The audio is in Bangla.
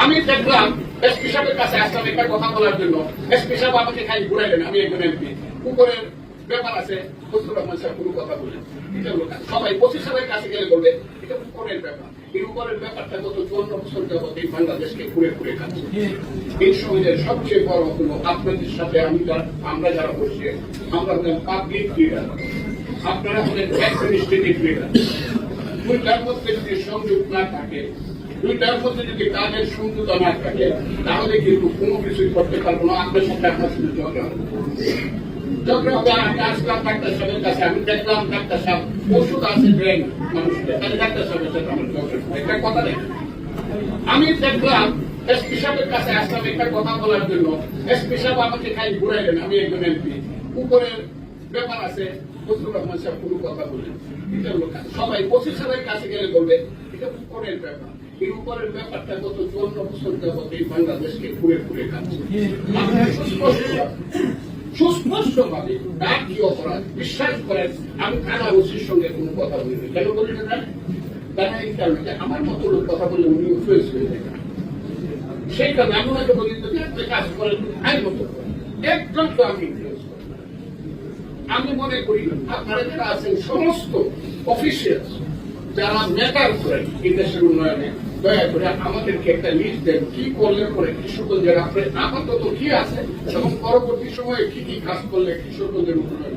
আমি দেখলাম এসপি সাহেবের কাছে আসলাম একটা কথা বলার জন্য। এসপি সাহেব আমাকে খালি ঘুরাইলেন, আমি একজন এমপি, উপরের ব্যাপার আছে, ফজলুর রহমান সাহেব কোনো কথা বলেন, এটা হলো কাজ। সবাই ওসি সাহেবের কাছে গেলে বলবে এটা উপরের ব্যাপার। এই উপরের ব্যাপারটা গত 54 বছর যাবত এই বাংলাদেশকে ঘুরে ঘুরে খাচ্ছে। এই সমাজের সবচেয়ে বড় হলো আপনাদের সাথে আমরা যারা বসছি, আমরা হলেন পাবলিক লিডার, আপনারা হলেন অ্যাডমিনিস্ট্রেটিভ লিডার। দুইটার মধ্যে যদি সংযোগ না থাকে, দুইটার মধ্যে যদি কাজের সংযুক্তা না থাকে, তাহলে কিন্তু কোনো কিছুই করতে পারবো না। আপনার সাথে আপনার শুধু ঝগড়া হবে। আমি আসলাম ডাক্তার সাহেবের কাছে, আমি দেখলাম ডাক্তার সাহেব ওষুধ আছে দেন মানুষকে, তাহলে ডাক্তার সাহেবের সাথে আমার ঝগড়া, একটা কথা নেই। আমি দেখলাম এসপি সাহেবের কাছে আসলাম একটা কথা বলার জন্য। এসপি সাহেব আমাকে খালি ঘুরাইলেন, আমি একজন এমপি, উপরের ব্যাপার আছে, ফজলুর রহমান সাহেব কোনো কথা বলেন, এটা হলো কাজ। সবাই ওসি সাহেবের কাছে গেলে বলবে এটা উপরের ব্যাপার। এই উপরের ব্যাপারটা গত 54 বছর যাবত এই বাংলাদেশকে ঘুরে ঘুরে খাচ্ছে। সুস্পষ্ট ভাবে তার কি অপরাধ বিশ্বাস করেন, আমি থানা ওসির সঙ্গে কোনো কথা বলিনি। কেন বলি না জানেন? তারা এই কারণে যে আমার মতো লোক কথা বলে উনি ইনফ্লুয়েন্স হয়ে যায়। সেই কারণে আমি ওনাকে বলি যদি আপনি কাজ করেন আইন মতো করেন, একদম তো আমি ইনফ্লুয়েন্স করি। আমি মনে করি আপনারা যারা আছেন সমস্ত অফিসিয়ালস যারা ম্যাটার করেন এই দেশের উন্নয়নে, দয়া করে আমাদেরকে একটা লিস্ট দেন কি করলে পরে কিশোরগঞ্জের আপনার আপাতত কি আছে এবং পরবর্তী সময়ে কি কি কাজ করলে কিশোরগঞ্জের উন্নয়ন